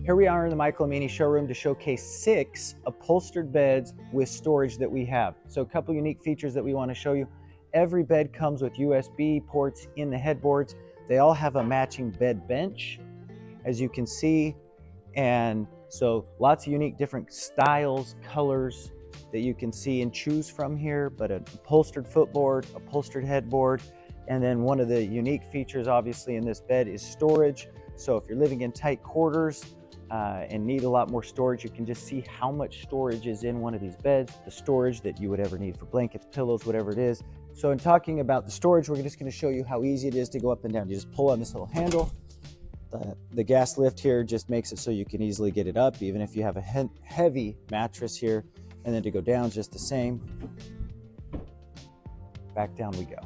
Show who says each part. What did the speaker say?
Speaker 1: Here we are in the Michael Amini showroom to showcase 6 upholstered beds with storage that we have. So a couple unique features that we want to show you. Every bed comes with USB ports in the headboards. They all have a matching bed bench, as you can see. And so lots of unique different styles, colors that you can see and choose from here, but an upholstered footboard, upholstered headboard. And then one of the unique features obviously in this bed is storage. So if you're living in tight quarters, and need a lot more storage, you can just see how much storage is in one of these beds, the storage that you would ever need for blankets, pillows, whatever it is. So in talking about the storage, we're just going to show you how easy it is to go up and down. You just pull on this little handle. The gas lift here just makes it so you can easily get it up, even if you have a heavy mattress here. And then to go down, just the same. Back down we go.